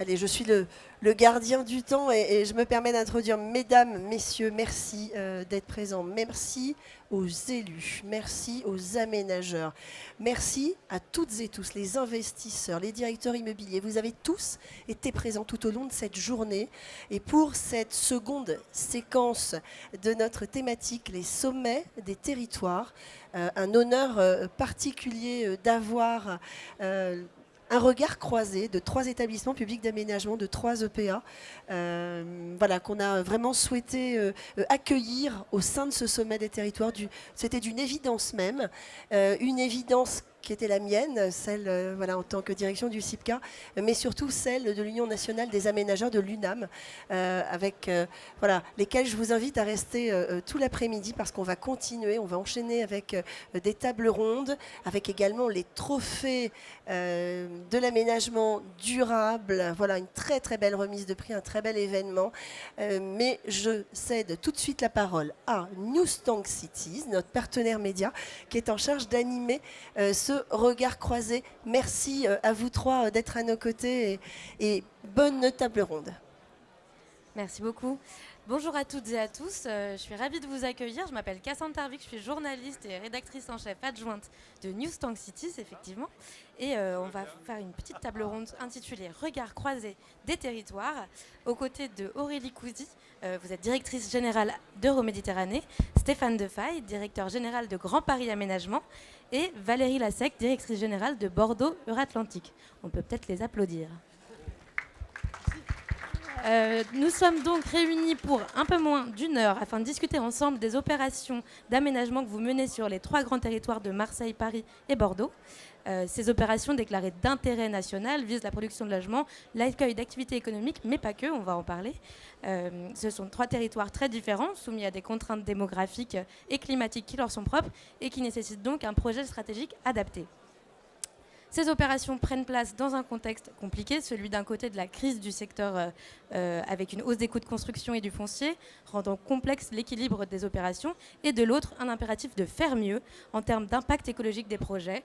Allez, je suis le gardien du temps et je me permets d'introduire mesdames, messieurs, merci d'être présents. Merci aux élus, merci aux aménageurs, merci à toutes et tous, les investisseurs, les directeurs immobiliers. Vous avez tous été présents tout au long de cette journée. Et pour cette seconde séquence de notre thématique, les sommets des territoires, un honneur particulier d'avoir un regard croisé de 3 établissements publics d'aménagement, de 3 EPA, voilà, qu'on a vraiment souhaité accueillir au sein de ce sommet des territoires. C'était d'une évidence même, une évidence qui était la mienne, celle voilà, en tant que direction du CIPCA, mais surtout celle de l'Union nationale des aménageurs de l'UNAM, avec voilà, lesquels je vous invite à rester tout l'après-midi parce qu'on va continuer, on va enchaîner avec des tables rondes, avec également les trophées de l'aménagement durable. Voilà, une très très belle remise de prix, un très bel événement. Mais je cède tout de suite la parole à Newstank Cities, notre partenaire média, qui est en charge d'animer ce regard croisé. Merci à vous trois d'être à nos côtés et bonne table ronde. Merci beaucoup. Bonjour à toutes et à tous, je suis ravie de vous accueillir. Je m'appelle Cassandre Tarvik, je suis journaliste et rédactrice en chef adjointe de Newstank Cities, effectivement. Et on va faire une petite table ronde intitulée Regard croisé des territoires, aux côtés de Aurélie Couzy, vous êtes directrice générale d'Euroméditerranée, Stéphane Defaille, directeur général de Grand Paris Aménagement, et Valérie Lassec, directrice générale de Bordeaux Euratlantique. On peut peut-être les applaudir. Nous sommes donc réunis pour un peu moins d'une heure afin de discuter ensemble des opérations d'aménagement que vous menez sur les 3 grands territoires de Marseille, Paris et Bordeaux. Ces opérations déclarées d'intérêt national visent la production de logements, l'accueil d'activités économiques, mais pas que, on va en parler. Ce sont 3 territoires très différents, soumis à des contraintes démographiques et climatiques qui leur sont propres et qui nécessitent donc un projet stratégique adapté. Ces opérations prennent place dans un contexte compliqué, celui d'un côté de la crise du secteur avec une hausse des coûts de construction et du foncier, rendant complexe l'équilibre des opérations, et de l'autre, un impératif de faire mieux en termes d'impact écologique des projets,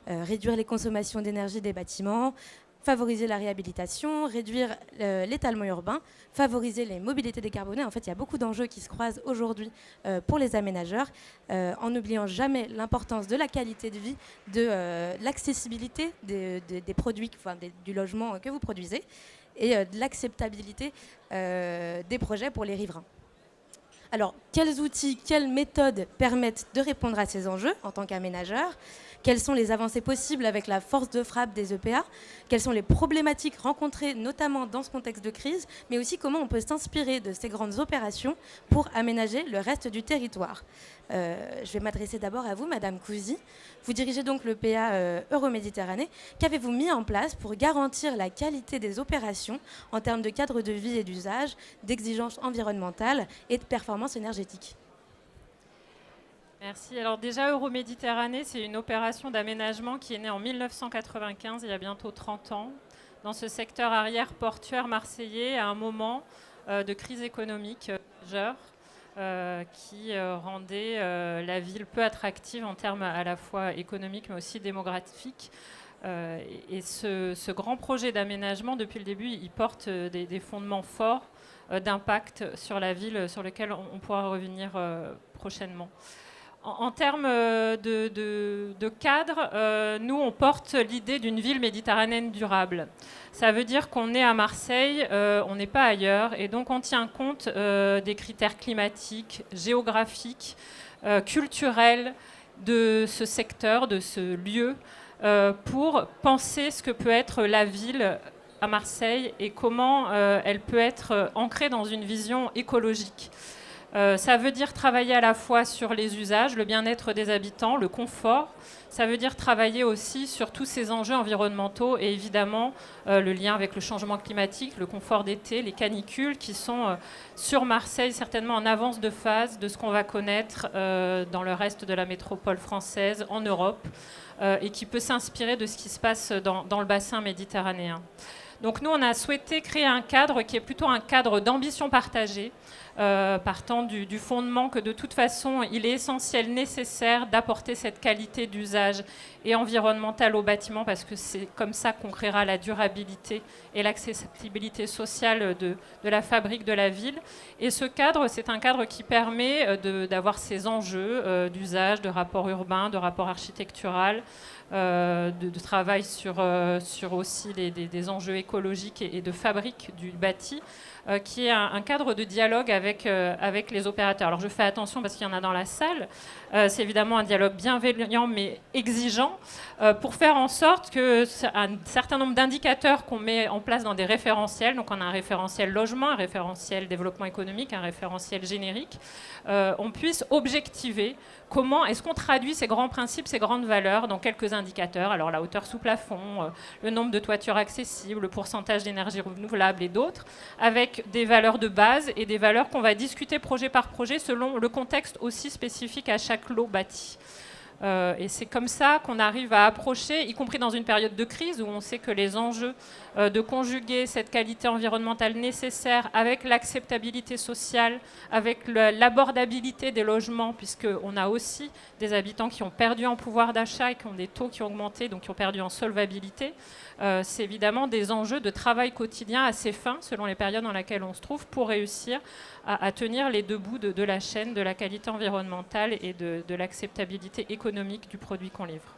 réduire les consommations d'énergie des bâtiments, favoriser la réhabilitation, réduire l'étalement urbain, favoriser les mobilités décarbonées. En fait, il y a beaucoup d'enjeux qui se croisent aujourd'hui pour les aménageurs, en n'oubliant jamais l'importance de la qualité de vie, de l'accessibilité des produits, enfin, du logement que vous produisez, et de l'acceptabilité des projets pour les riverains. Alors, quels outils, quelles méthodes permettent de répondre à ces enjeux en tant qu'aménageur ? Quelles sont les avancées possibles avec la force de frappe des EPA ? Quelles sont les problématiques rencontrées, notamment dans ce contexte de crise ? Mais aussi comment on peut s'inspirer de ces grandes opérations pour aménager le reste du territoire. Je vais m'adresser d'abord à vous, Madame Couzy. Vous dirigez donc l'EPA Euroméditerranée. Qu'avez-vous mis en place pour garantir la qualité des opérations en termes de cadre de vie et d'usage, d'exigences environnementales et de performance énergétique ? Merci. Alors déjà, Euroméditerranée, c'est une opération d'aménagement qui est née en 1995, il y a bientôt 30 ans, dans ce secteur arrière portuaire marseillais, à un moment de crise économique majeure qui rendait la ville peu attractive en termes à la fois économiques mais aussi démographiques. Et ce grand projet d'aménagement, depuis le début, il porte des fondements forts d'impact sur la ville, sur lequel on pourra revenir prochainement. En termes de cadre, nous, on porte l'idée d'une ville méditerranéenne durable. Ça veut dire qu'on est à Marseille, on n'est pas ailleurs, et donc on tient compte des critères climatiques, géographiques, culturels de ce secteur, de ce lieu, pour penser ce que peut être la ville à Marseille et comment elle peut être ancrée dans une vision écologique. Ça veut dire travailler à la fois sur les usages, le bien-être des habitants, le confort. Ça veut dire travailler aussi sur tous ces enjeux environnementaux et évidemment le lien avec le changement climatique, le confort d'été, les canicules qui sont sur Marseille certainement en avance de phase de ce qu'on va connaître dans le reste de la métropole française, en Europe, et qui peut s'inspirer de ce qui se passe dans le bassin méditerranéen. Donc nous, on a souhaité créer un cadre qui est plutôt un cadre d'ambition partagée, partant du fondement que de toute façon, il est essentiel, nécessaire d'apporter cette qualité d'usage et environnementale au bâtiment, parce que c'est comme ça qu'on créera la durabilité et l'accessibilité sociale de la fabrique de la ville. Et ce cadre, c'est un cadre qui permet d'avoir ces enjeux d'usage, de rapport urbain, de rapport architectural, de travail sur aussi des enjeux écologiques et de fabrique du bâti, qui est un cadre de dialogue avec les opérateurs. Alors je fais attention parce qu'il y en a dans la salle. C'est évidemment un dialogue bienveillant mais exigeant pour faire en sorte qu'un certain nombre d'indicateurs qu'on met en place dans des référentiels, donc on a un référentiel logement, un référentiel développement économique, un référentiel générique, on puisse objectiver comment est-ce qu'on traduit ces grands principes, ces grandes valeurs dans quelques indicateurs. Alors la hauteur sous plafond, le nombre de toitures accessibles, le pourcentage d'énergie renouvelable et d'autres, avec des valeurs de base et des valeurs qu'on va discuter projet par projet selon le contexte aussi spécifique à chaque lot bâti. Et c'est comme ça qu'on arrive à approcher, y compris dans une période de crise où on sait que les enjeux de conjuguer cette qualité environnementale nécessaire avec l'acceptabilité sociale, avec l'abordabilité des logements, puisqu'on a aussi des habitants qui ont perdu en pouvoir d'achat et qui ont des taux qui ont augmenté, donc qui ont perdu en solvabilité. C'est évidemment des enjeux de travail quotidien assez fins, selon les périodes dans lesquelles on se trouve, pour réussir à tenir les deux bouts de la chaîne de la qualité environnementale et de l'acceptabilité économique du produit qu'on livre.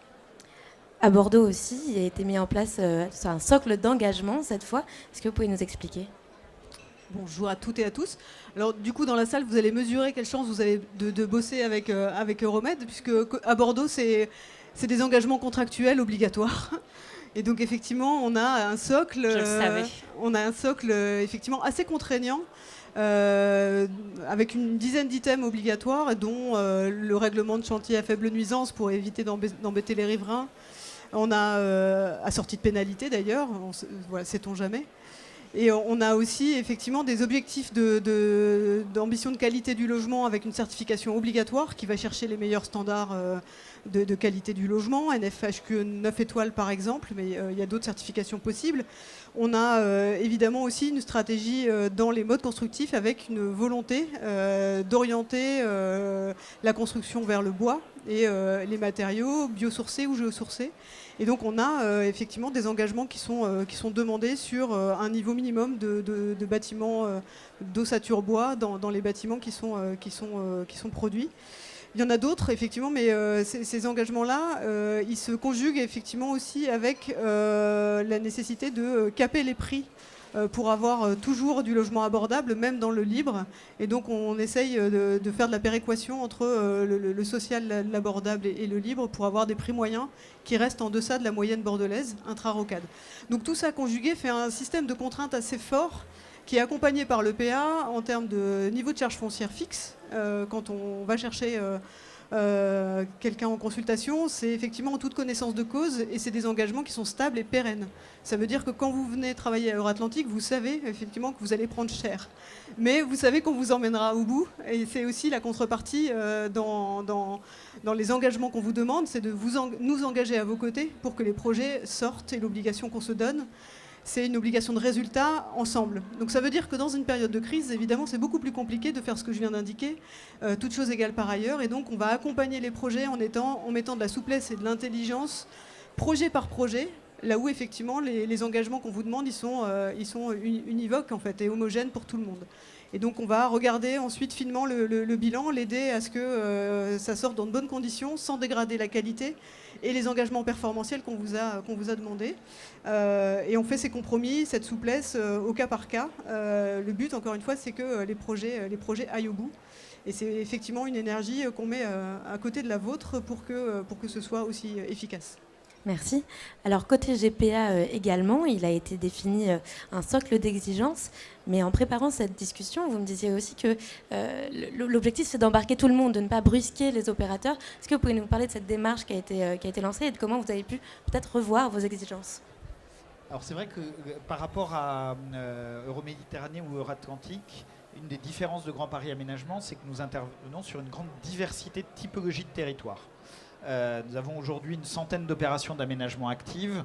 À Bordeaux aussi, il a été mis en place un socle d'engagement cette fois. Est-ce que vous pouvez nous expliquer ? Bonjour à toutes et à tous. Alors du coup, dans la salle, vous allez mesurer quelle chance vous avez de bosser avec Euromed, puisque à Bordeaux, c'est des engagements contractuels obligatoires. Et donc effectivement, on a un socle, effectivement assez contraignant, avec une dizaine d'items obligatoires, dont le règlement de chantier à faible nuisance pour éviter d'embêter les riverains. On a assorti de pénalités d'ailleurs, voilà, sait-on jamais. Et on a aussi effectivement des objectifs d'ambition de qualité du logement avec une certification obligatoire qui va chercher les meilleurs standards de qualité du logement, NFHQ 9 étoiles par exemple, mais il y a d'autres certifications possibles. On a évidemment aussi une stratégie dans les modes constructifs avec une volonté d'orienter la construction vers le bois et les matériaux biosourcés ou géosourcés. Et donc on a effectivement des engagements qui sont demandés sur un niveau minimum de bâtiments d'ossature bois dans les bâtiments qui sont produits. Il y en a d'autres, effectivement, mais ces engagements-là, ils se conjuguent effectivement aussi avec la nécessité de caper les prix pour avoir toujours du logement abordable, même dans le libre. Et donc on essaye de faire de la péréquation entre le social, l'abordable et le libre pour avoir des prix moyens qui restent en deçà de la moyenne bordelaise intra-rocade. Donc tout ça conjugué fait un système de contraintes assez fort qui est accompagné par le PA en termes de niveau de charge foncière fixe. Quand on va chercher quelqu'un en consultation, c'est effectivement en toute connaissance de cause et c'est des engagements qui sont stables et pérennes. Ça veut dire que quand vous venez travailler à Euratlantique, vous savez effectivement que vous allez prendre cher. Mais vous savez qu'on vous emmènera au bout et c'est aussi la contrepartie dans les engagements qu'on vous demande, c'est de nous engager à vos côtés pour que les projets sortent et l'obligation qu'on se donne, c'est une obligation de résultat ensemble. Donc ça veut dire que dans une période de crise, évidemment, c'est beaucoup plus compliqué de faire ce que je viens d'indiquer, toutes choses égales par ailleurs. Et donc on va accompagner les projets en mettant de la souplesse et de l'intelligence, projet par projet, là où effectivement les engagements qu'on vous demande, ils sont univoques en fait, et homogènes pour tout le monde. Et donc on va regarder ensuite finement le bilan, l'aider à ce que ça sorte dans de bonnes conditions, sans dégrader la qualité et les engagements performantiels qu'on vous a demandés. Et on fait ces compromis, cette souplesse au cas par cas. Le but, encore une fois, c'est que les projets aillent au bout. Et c'est effectivement une énergie qu'on met à côté de la vôtre pour que ce soit aussi efficace. Merci. Alors côté GPA également, il a été défini un socle d'exigences, mais en préparant cette discussion, vous me disiez aussi que l'objectif c'est d'embarquer tout le monde, de ne pas brusquer les opérateurs. Est-ce que vous pouvez nous parler de cette démarche qui a été lancée et de comment vous avez pu peut-être revoir vos exigences ? Alors c'est vrai que par rapport à Euroméditerranée ou Euratlantique, une des différences de Grand Paris Aménagement, c'est que nous intervenons sur une grande diversité de typologies de territoires. Nous avons aujourd'hui une centaine d'opérations d'aménagement actives,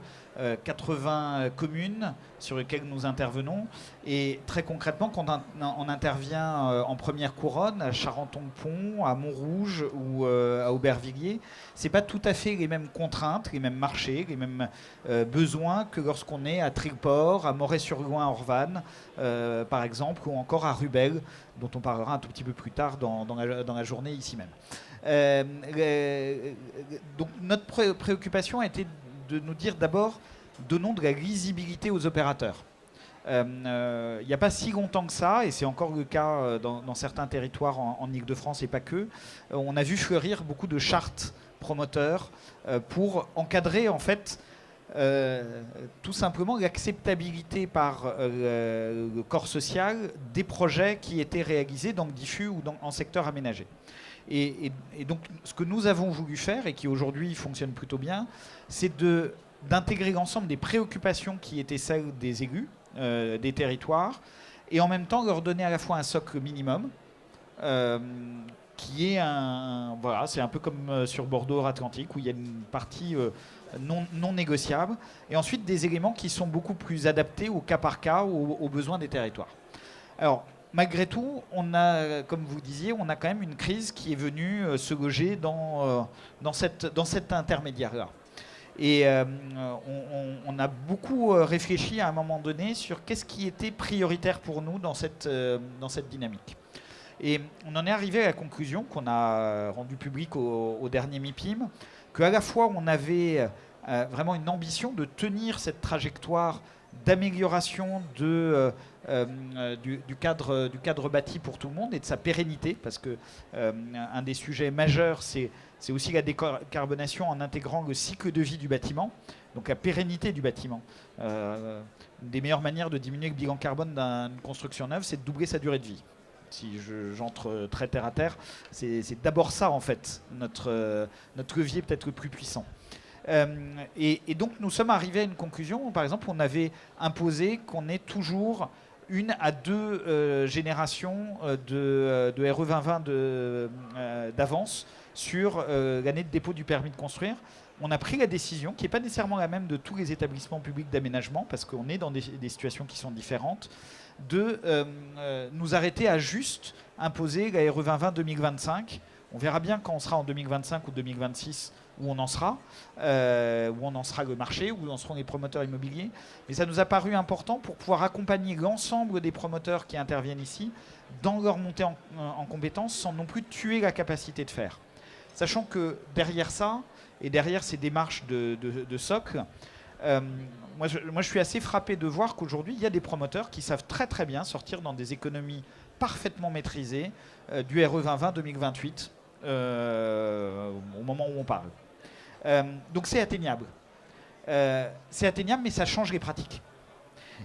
80 communes sur lesquelles nous intervenons. Et très concrètement, quand on intervient en première couronne, à Charenton-le-Pont, à Montrouge ou à Aubervilliers, ce n'est pas tout à fait les mêmes contraintes, les mêmes marchés, les mêmes besoins que lorsqu'on est à Triport, à Moret-sur-Loing-Orvanne, par exemple, ou encore à Rubel, dont on parlera un tout petit peu plus tard dans la journée ici même. Donc notre préoccupation a été de nous dire d'abord, donnons de la lisibilité aux opérateurs. Il n'y a pas si longtemps que ça, et c'est encore le cas dans certains territoires en Ile-de-France et pas que, on a vu fleurir beaucoup de chartes promoteurs pour encadrer en fait tout simplement l'acceptabilité par le corps social des projets qui étaient réalisés dans le diffus ou en secteur aménagé. Et donc, ce que nous avons voulu faire, et qui aujourd'hui fonctionne plutôt bien, c'est d'intégrer l'ensemble des préoccupations qui étaient celles des élus, des territoires, et en même temps leur donner à la fois un socle minimum, qui est voilà, c'est un peu comme sur Bordeaux-Atlantique, où il y a une partie non négociable, et ensuite des éléments qui sont beaucoup plus adaptés au cas par cas, aux besoins des territoires. Alors, malgré tout, on a, comme vous disiez, on a quand même une crise qui est venue se loger dans cet intermédiaire-là. Et on a beaucoup réfléchi à un moment donné sur qu'est-ce qui était prioritaire pour nous dans cette dynamique. Et on en est arrivé à la conclusion qu'on a rendue publique au dernier MIPIM, qu'à la fois on avait vraiment une ambition de tenir cette trajectoire d'amélioration du cadre bâti pour tout le monde et de sa pérennité, parce que un des sujets majeurs, c'est aussi la décarbonation en intégrant le cycle de vie du bâtiment, donc la pérennité du bâtiment. Une des meilleures manières de diminuer le bilan carbone d'une construction neuve, c'est de doubler sa durée de vie. Si j'entre très terre à terre, c'est d'abord ça en fait, notre levier peut-être le plus puissant. Et donc nous sommes arrivés à une conclusion où, par exemple, on avait imposé qu'on ait toujours 1 à 2 générations de RE 2020 d'avance sur l'année de dépôt du permis de construire. On a pris la décision, qui n'est pas nécessairement la même de tous les établissements publics d'aménagement, parce qu'on est dans des situations qui sont différentes, de nous arrêter à juste imposer la RE 2020-2025. On verra bien quand on sera en 2025 ou 2026 où on en sera, le marché, où en seront les promoteurs immobiliers. Mais ça nous a paru important pour pouvoir accompagner l'ensemble des promoteurs qui interviennent ici dans leur montée en compétences sans non plus tuer la capacité de faire. Sachant que derrière ça, et derrière ces démarches de socle, moi je suis assez frappé de voir qu'aujourd'hui, il y a des promoteurs qui savent très très bien sortir dans des économies parfaitement maîtrisées du RE 2020-2028 au moment où on parle. Donc c'est atteignable. Mais ça change les pratiques.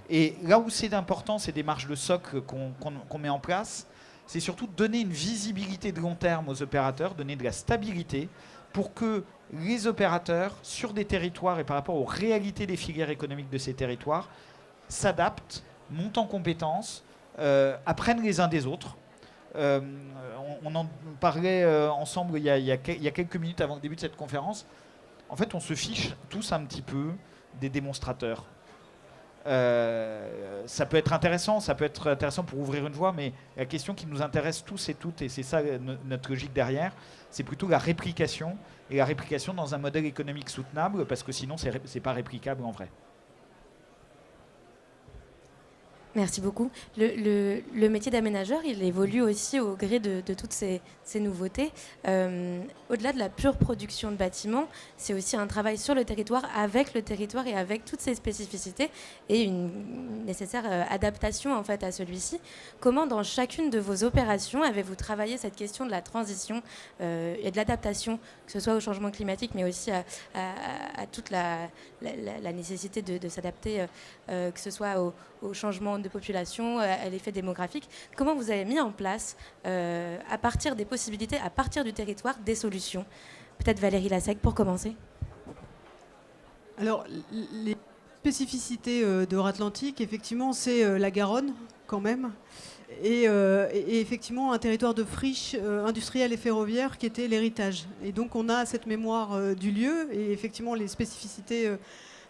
Et là où c'est important, ces démarches de socle qu'on met en place, c'est surtout donner une visibilité de long terme aux opérateurs, donner de la stabilité pour que les opérateurs, sur des territoires et par rapport aux réalités des filières économiques de ces territoires, s'adaptent, montent en compétences, apprennent les uns des autres. On en parlait ensemble il y a quelques minutes avant le début de cette conférence. En fait, on se fiche tous un petit peu des démonstrateurs. Ça peut être intéressant pour ouvrir une voie, mais la question qui nous intéresse tous et toutes, et c'est ça notre logique derrière, c'est plutôt la réplication, et la réplication dans un modèle économique soutenable, parce que sinon, c'est pas réplicable en vrai. Merci beaucoup. Le métier d'aménageur, il évolue aussi au gré de toutes ces nouveautés. Au-delà de la pure production de bâtiments, c'est aussi un travail sur le territoire, avec le territoire et avec toutes ses spécificités et une nécessaire adaptation en fait à celui-ci. Comment, dans chacune de vos opérations, avez-vous travaillé cette question de la transition et de l'adaptation, que ce soit au changement climatique, mais aussi à toute la nécessité de s'adapter, que ce soit au changement de population, à l'effet démographique. Comment vous avez mis en place, à partir des possibilités, à partir du territoire, des solutions? Peut-être Valérie Lassec pour commencer. Alors, les spécificités d'Euratlantique, effectivement, c'est la Garonne, quand même. et effectivement un territoire de friche industrielle et ferroviaire qui était l'héritage. Et donc on a cette mémoire du lieu et effectivement les spécificités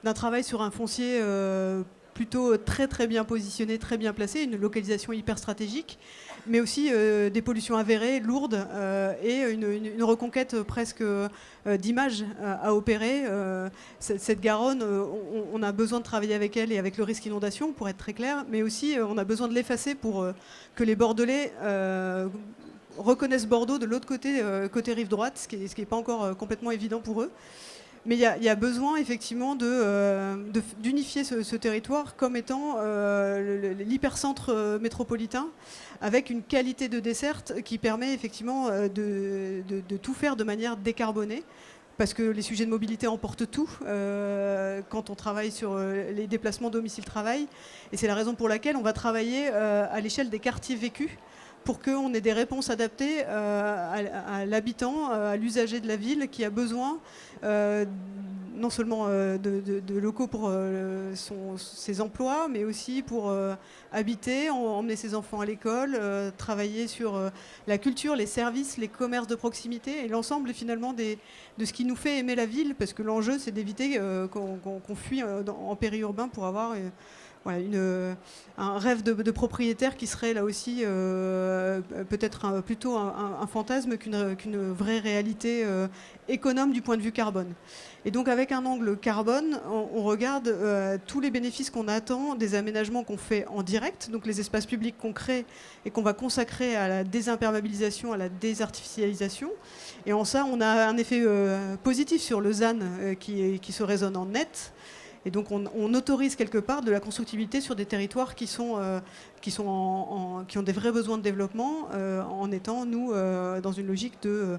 d'un travail sur un foncier plutôt très très bien positionné, très bien placé, une localisation hyper stratégique, mais aussi des pollutions avérées, lourdes, et une reconquête presque d'image à opérer. Cette Garonne, on a besoin de travailler avec elle et avec le risque inondation, pour être très clair, mais aussi on a besoin de l'effacer pour que les Bordelais reconnaissent Bordeaux de l'autre côté, côté rive droite, ce qui n'est pas encore complètement évident pour eux. Mais il y a besoin effectivement d'unifier ce territoire comme étant l'hypercentre métropolitain, avec une qualité de desserte qui permet effectivement de tout faire de manière décarbonée. Parce que les sujets de mobilité emportent tout quand on travaille sur les déplacements domicile-travail. Et c'est la raison pour laquelle on va travailler à l'échelle des quartiers vécus, pour qu'on ait des réponses adaptées à l'habitant, à l'usager de la ville qui a besoin non seulement de locaux pour ses emplois, mais aussi pour habiter, emmener ses enfants à l'école, travailler sur la culture, les services, les commerces de proximité et l'ensemble finalement de ce qui nous fait aimer la ville, parce que l'enjeu c'est d'éviter qu'on fuit en périurbain pour avoir... Voilà, un rêve de propriétaire qui serait là aussi peut-être plutôt un fantasme qu'une vraie réalité économe du point de vue carbone. Et donc avec un angle carbone, on regarde tous les bénéfices qu'on attend des aménagements qu'on fait en direct, donc les espaces publics qu'on crée et qu'on va consacrer à la désimperméabilisation, à la désartificialisation. Et en ça, on a un effet positif sur le ZAN qui se résonne en net. Et donc on autorise quelque part de la constructibilité sur des territoires qui ont des vrais besoins de développement, en étant, nous, dans une logique de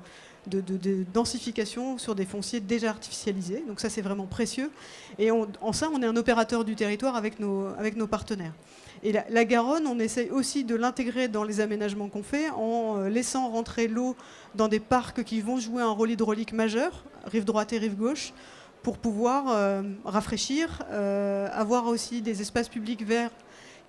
densification sur des fonciers déjà artificialisés. Donc ça, c'est vraiment précieux. Et en ça, on est un opérateur du territoire avec nos partenaires. Et la Garonne, on essaye aussi de l'intégrer dans les aménagements qu'on fait en laissant rentrer l'eau dans des parcs qui vont jouer un rôle hydraulique majeur, rive droite et rive gauche, pour pouvoir rafraîchir, avoir aussi des espaces publics verts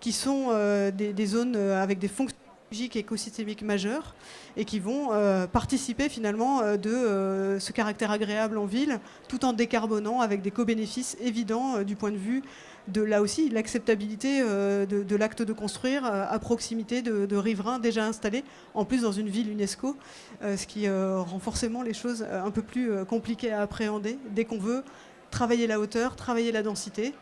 qui sont des zones avec des fonctions écologiques et écosystémiques majeures et qui vont participer finalement de ce caractère agréable en ville, tout en décarbonant avec des co-bénéfices évidents du point de vue de, là aussi, l'acceptabilité de l'acte de construire à proximité de riverains déjà installés, en plus dans une ville UNESCO, ce qui rend forcément les choses un peu plus compliquées à appréhender dès qu'on veut travailler la hauteur, travailler la densité.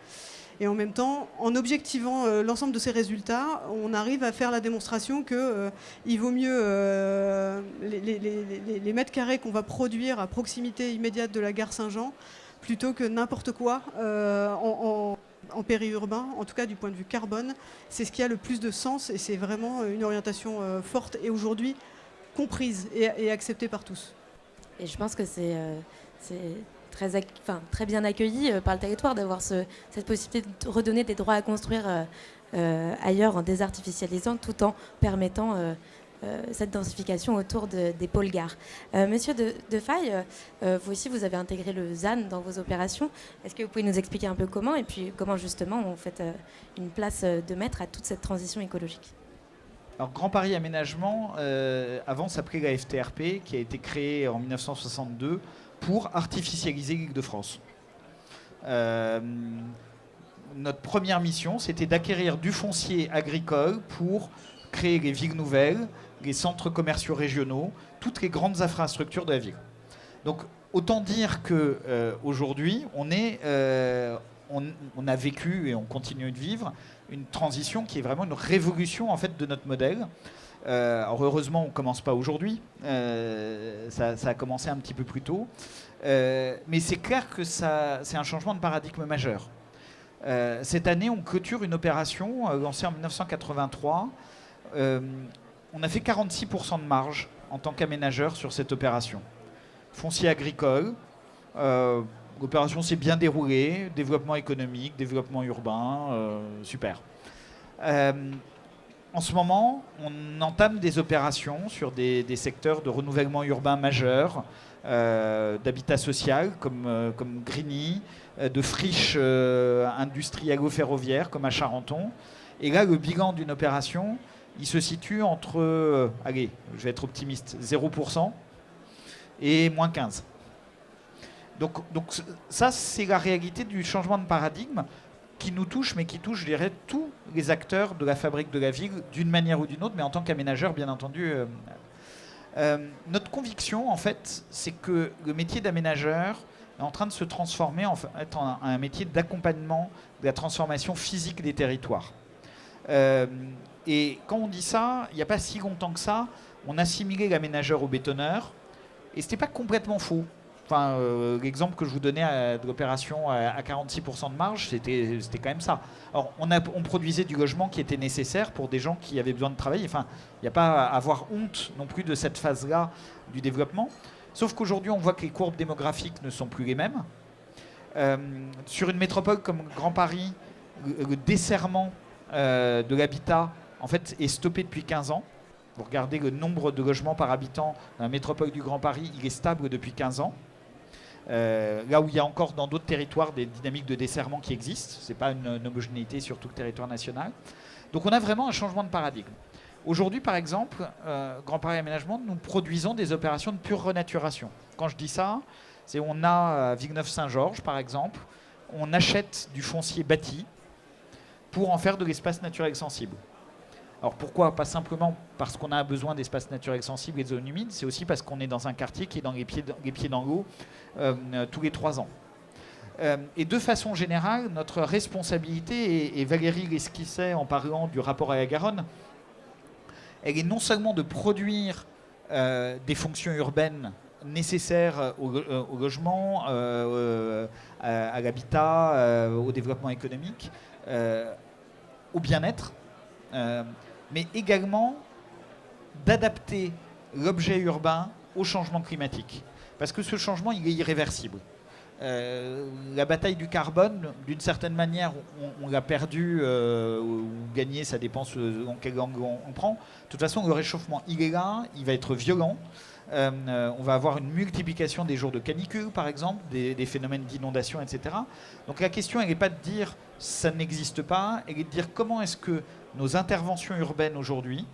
Et en même temps, en objectivant l'ensemble de ces résultats, on arrive à faire la démonstration qu'il vaut mieux les mètres carrés qu'on va produire à proximité immédiate de la gare Saint-Jean plutôt que n'importe quoi en périurbain, en tout cas du point de vue carbone. C'est ce qui a le plus de sens et c'est vraiment une orientation forte et aujourd'hui comprise et acceptée par tous. Et je pense que c'est très bien accueilli par le territoire d'avoir cette possibilité de redonner des droits à construire ailleurs en désartificialisant tout en permettant cette densification autour des pôles gares. Monsieur Defaille, vous aussi vous avez intégré le ZAN dans vos opérations. Est-ce que vous pouvez nous expliquer un peu comment et puis comment justement on fait une place de maître à toute cette transition écologique ? Alors Grand Paris Aménagement, avant s'appelait la FTRP, qui a été créée en 1962 pour artificialiser l'Île-de-France. Notre première mission, c'était d'acquérir du foncier agricole pour créer les villes nouvelles, les centres commerciaux régionaux, toutes les grandes infrastructures de la ville. Donc autant dire qu'aujourd'hui, on a vécu et on continue de vivre une transition qui est vraiment une révolution en fait, de notre modèle. Alors heureusement, on ne commence pas aujourd'hui, ça a commencé un petit peu plus tôt, mais c'est clair que c'est un changement de paradigme majeur. Cette année, on clôture une opération lancée en 1983. On a fait 46% de marge en tant qu'aménageur sur cette opération. Foncier agricole, l'opération s'est bien déroulée, développement économique, développement urbain, super. En ce moment, on entame des opérations sur des secteurs de renouvellement urbain majeurs, d'habitat social comme Grigny, de friches industrielles ferroviaires comme à Charenton. Et là, le bilan d'une opération, il se situe entre, allez, je vais être optimiste, 0% et moins 15%. Donc ça, c'est la réalité du changement de paradigme qui nous touche, mais qui touche, je dirais, tous les acteurs de la fabrique de la ville, d'une manière ou d'une autre, mais en tant qu'aménageur, bien entendu. Notre conviction, en fait, c'est que le métier d'aménageur est en train de se transformer en un métier d'accompagnement de la transformation physique des territoires. Et quand on dit ça, il n'y a pas si longtemps que ça, on assimilait l'aménageur au bétonneur, et ce n'était pas complètement faux. Enfin, l'exemple que je vous donnais de l'opération à 46% de marge, c'était quand même ça. Alors, on produisait du logement qui était nécessaire pour des gens qui avaient besoin de travailler. Enfin, il n'y a pas à avoir honte non plus de cette phase-là du développement. Sauf qu'aujourd'hui, on voit que les courbes démographiques ne sont plus les mêmes. Sur une métropole comme Grand Paris, le desserrement de l'habitat, en fait, est stoppé depuis 15 ans. Vous regardez le nombre de logements par habitant dans la métropole du Grand Paris, il est stable depuis 15 ans. Là où il y a encore dans d'autres territoires des dynamiques de desserrement qui existent, ce n'est pas une homogénéité sur tout le territoire national. Donc on a vraiment un changement de paradigme. Aujourd'hui, par exemple, Grand Paris Aménagement, nous produisons des opérations de pure renaturation. Quand je dis ça, c'est on a à Villeneuve-Saint-Georges, par exemple, on achète du foncier bâti pour en faire de l'espace naturel sensible. Alors pourquoi? Pas simplement parce qu'on a besoin d'espaces naturels sensibles et de zones humides, c'est aussi parce qu'on est dans un quartier qui est dans les pieds dans l'eau tous les 3 ans. Et de façon générale, notre responsabilité, et Valérie l'esquissait en parlant du rapport à la Garonne, elle est non seulement de produire des fonctions urbaines nécessaires au logement, à l'habitat, au développement économique, au bien-être, mais également d'adapter l'objet urbain au changement climatique. Parce que ce changement, il est irréversible. La bataille du carbone, d'une certaine manière, on l'a perdu ou gagné, ça dépend en quelle langue on prend. De toute façon, le réchauffement, il est là, il va être violent. On va avoir une multiplication des jours de canicule, par exemple, des phénomènes d'inondation, etc. Donc la question, elle n'est pas de dire ça n'existe pas, elle est de dire comment est-ce que nos interventions urbaines aujourd'hui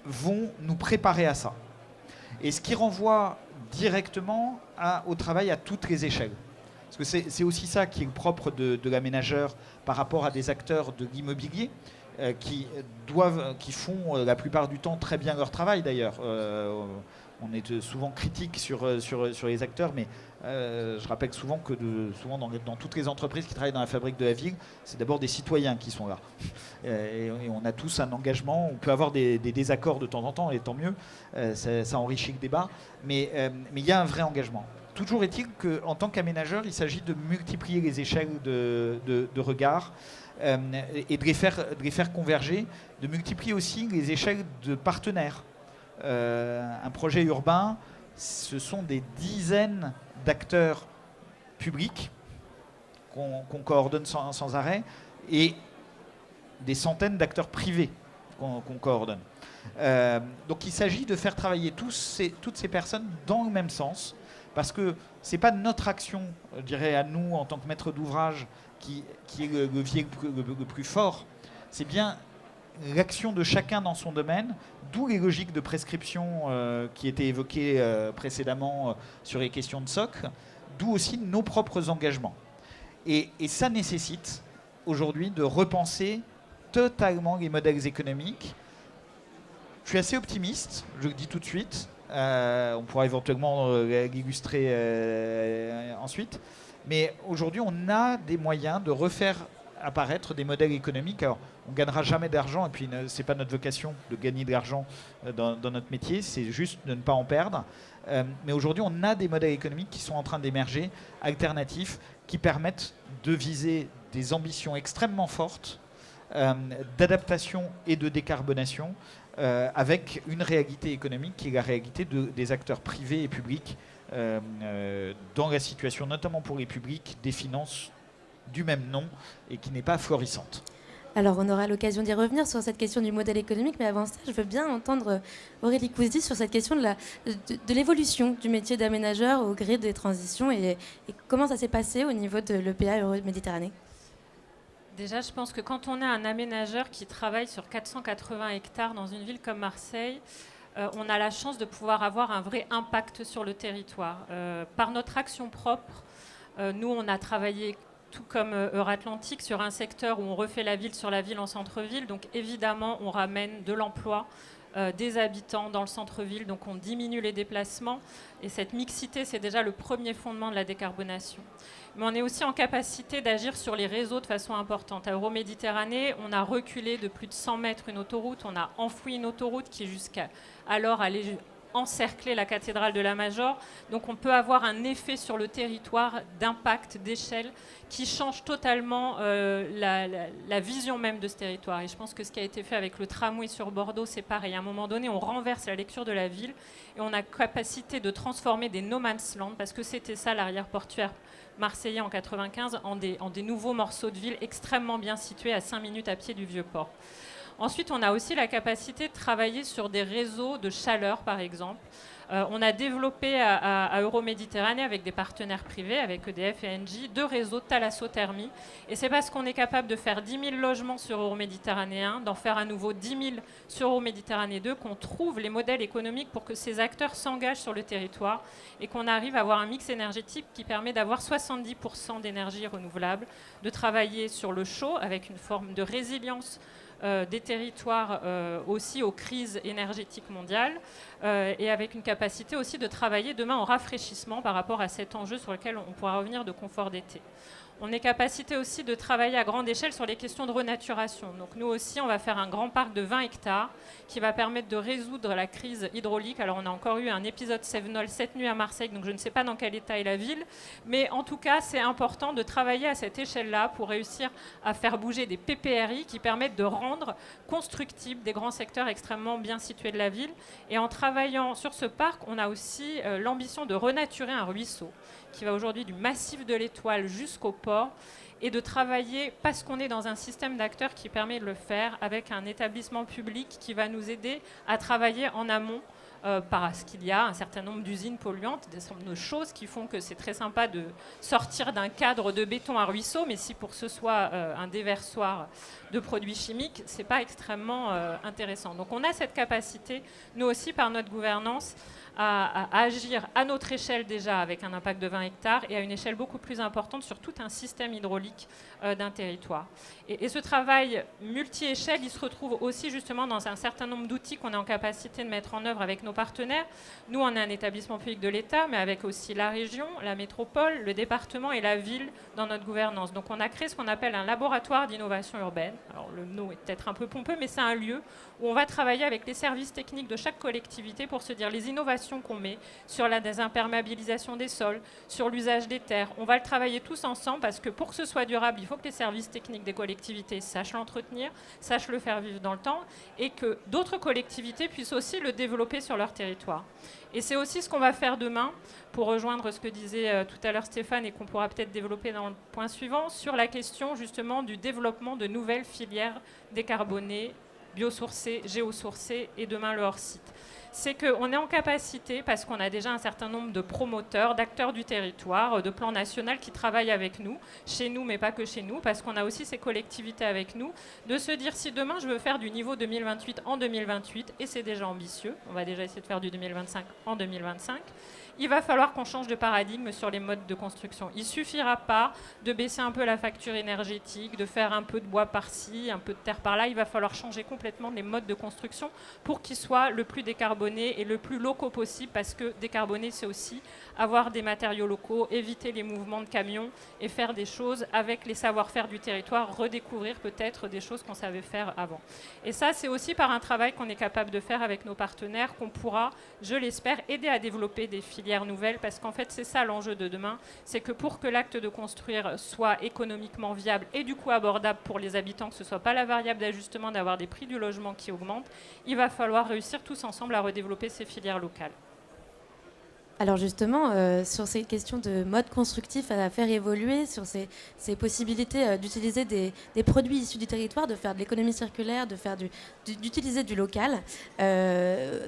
vont nous préparer à ça. Et ce qui renvoie directement au travail à toutes les échelles. Parce que c'est aussi ça qui est le propre de l'aménageur par rapport à des acteurs de l'immobilier qui font la plupart du temps très bien leur travail d'ailleurs. On est souvent critique sur les acteurs, mais je rappelle souvent que souvent dans toutes les entreprises qui travaillent dans la fabrique de la ville, c'est d'abord des citoyens qui sont là. Et on a tous un engagement. On peut avoir des désaccords de temps en temps, et tant mieux. Ça enrichit le débat. Mais il y a un vrai engagement. Toujours est-il qu'en tant qu'aménageur, il s'agit de multiplier les échelles de regard et de les faire converger, de multiplier aussi les échelles de partenaires. Un projet urbain, ce sont des dizaines d'acteurs publics qu'on coordonne sans arrêt et des centaines d'acteurs privés qu'on coordonne. Donc il s'agit de faire travailler toutes ces personnes dans le même sens, parce que ce n'est pas notre action, je dirais, à nous en tant que maître d'ouvrage qui est le levier le plus fort, c'est bien l'action de chacun dans son domaine, d'où les logiques de prescription qui étaient évoquées précédemment sur les questions de socle, d'où aussi nos propres engagements. Et ça nécessite aujourd'hui de repenser totalement les modèles économiques. Je suis assez optimiste, je le dis tout de suite. On pourra éventuellement l'illustrer ensuite. Mais aujourd'hui, on a des moyens de refaire apparaître des modèles économiques. Alors, on ne gagnera jamais d'argent, et puis ce n'est pas notre vocation de gagner de l'argent dans notre métier, c'est juste de ne pas en perdre. Mais aujourd'hui, on a des modèles économiques qui sont en train d'émerger, alternatifs, qui permettent de viser des ambitions extrêmement fortes d'adaptation et de décarbonation, avec une réalité économique qui est la réalité des acteurs privés et publics dans la situation, notamment pour les publics, des finances du même nom et qui n'est pas florissante. Alors, on aura l'occasion d'y revenir sur cette question du modèle économique, mais avant ça, je veux bien entendre Aurélie Cousdy sur cette question de l'évolution du métier d'aménageur au gré des transitions et comment ça s'est passé au niveau de l'EPA Euroméditerranée. Déjà, je pense que quand on est un aménageur qui travaille sur 480 hectares dans une ville comme Marseille, on a la chance de pouvoir avoir un vrai impact sur le territoire. Par notre action propre, nous, on a travaillé tout comme Euratlantique sur un secteur où on refait la ville sur la ville en centre-ville. Donc évidemment, on ramène de l'emploi, des habitants dans le centre-ville, donc on diminue les déplacements. Et cette mixité, c'est déjà le premier fondement de la décarbonation. Mais on est aussi en capacité d'agir sur les réseaux de façon importante. À Euroméditerranée, on a reculé de plus de 100 mètres une autoroute, on a enfoui une autoroute qui jusqu'à alors allait encercler la cathédrale de la Major. Donc on peut avoir un effet sur le territoire d'impact, d'échelle, qui change totalement la vision même de ce territoire. Et je pense que ce qui a été fait avec le tramway sur Bordeaux, c'est pareil. À un moment donné, on renverse la lecture de la ville et on a capacité de transformer des no man's land, parce que c'était ça l'arrière portuaire marseillais en 95, en des nouveaux morceaux de ville extrêmement bien situés à 5 minutes à pied du Vieux-Port. Ensuite, on a aussi la capacité de travailler sur des réseaux de chaleur, par exemple. On a développé à Euroméditerranée, avec des partenaires privés, avec EDF et Engie, 2 réseaux de thalassothermie. Et c'est parce qu'on est capable de faire 10 000 logements sur Euroméditerranée 1, d'en faire à nouveau 10 000 sur Euroméditerranée 2, qu'on trouve les modèles économiques pour que ces acteurs s'engagent sur le territoire et qu'on arrive à avoir un mix énergétique qui permet d'avoir 70% d'énergie renouvelable, de travailler sur le chaud avec une forme de résilience des territoires aussi aux crises énergétiques mondiales et avec une capacité aussi de travailler demain en rafraîchissement par rapport à cet enjeu sur lequel on pourra revenir de confort d'été. On est capacité aussi de travailler à grande échelle sur les questions de renaturation. Donc nous aussi, on va faire un grand parc de 20 hectares qui va permettre de résoudre la crise hydraulique. Alors on a encore eu un épisode Sevenol cette nuit à Marseille, donc je ne sais pas dans quel état est la ville. Mais en tout cas, c'est important de travailler à cette échelle-là pour réussir à faire bouger des PPRI qui permettent de rendre constructibles des grands secteurs extrêmement bien situés de la ville. Et en travaillant sur ce parc, on a aussi l'ambition de renaturer un ruisseau qui va aujourd'hui du massif de l'Étoile jusqu'au port, et de travailler, parce qu'on est dans un système d'acteurs qui permet de le faire, avec un établissement public qui va nous aider à travailler en amont, parce qu'il y a un certain nombre d'usines polluantes, des choses qui font que c'est très sympa de sortir d'un cadre de béton à ruisseau, mais si pour ce soit un déversoir de produits chimiques, c'est pas extrêmement intéressant. Donc on a cette capacité, nous aussi par notre gouvernance, à agir à notre échelle déjà avec un impact de 20 hectares et à une échelle beaucoup plus importante sur tout un système hydraulique d'un territoire. Et ce travail multi-échelle, il se retrouve aussi justement dans un certain nombre d'outils qu'on est en capacité de mettre en œuvre avec nos partenaires. Nous, on est un établissement public de l'État, mais avec aussi la région, la métropole, le département et la ville dans notre gouvernance. Donc on a créé ce qu'on appelle un laboratoire d'innovation urbaine. Alors le nom est peut-être un peu pompeux, mais c'est un lieu où on va travailler avec les services techniques de chaque collectivité pour se dire les innovations qu'on met sur la désimperméabilisation des sols, sur l'usage des terres. On va le travailler tous ensemble parce que pour que ce soit durable, il faut que les services techniques des collectivités sachent l'entretenir, sachent le faire vivre dans le temps et que d'autres collectivités puissent aussi le développer sur leur territoire. Et c'est aussi ce qu'on va faire demain pour rejoindre ce que disait tout à l'heure Stéphane et qu'on pourra peut-être développer dans le point suivant sur la question justement du développement de nouvelles filières décarbonées, biosourcées, géosourcées et demain le hors-site. C'est qu'on est en capacité, parce qu'on a déjà un certain nombre de promoteurs, d'acteurs du territoire, de plans national qui travaillent avec nous, chez nous, mais pas que chez nous, parce qu'on a aussi ces collectivités avec nous, de se dire si demain je veux faire du niveau 2028 en 2028, et c'est déjà ambitieux, on va déjà essayer de faire du 2025 en 2025, il va falloir qu'on change de paradigme sur les modes de construction. Il ne suffira pas de baisser un peu la facture énergétique, de faire un peu de bois par-ci, un peu de terre par-là. Il va falloir changer complètement les modes de construction pour qu'ils soient le plus décarbonés et le plus locaux possible, parce que décarboner, c'est aussi avoir des matériaux locaux, éviter les mouvements de camions et faire des choses avec les savoir-faire du territoire, redécouvrir peut-être des choses qu'on savait faire avant. Et ça, c'est aussi par un travail qu'on est capable de faire avec nos partenaires qu'on pourra, je l'espère, aider à développer des filières nouvelles, parce qu'en fait, c'est ça l'enjeu de demain, c'est que pour que l'acte de construire soit économiquement viable et du coup abordable pour les habitants, que ce ne soit pas la variable d'ajustement d'avoir des prix du logement qui augmentent, il va falloir réussir tous ensemble à redévelopper ces filières locales. Alors justement, sur ces questions de mode constructif à faire évoluer, sur ces possibilités d'utiliser des produits issus du territoire, de faire de l'économie circulaire, d'utiliser du local,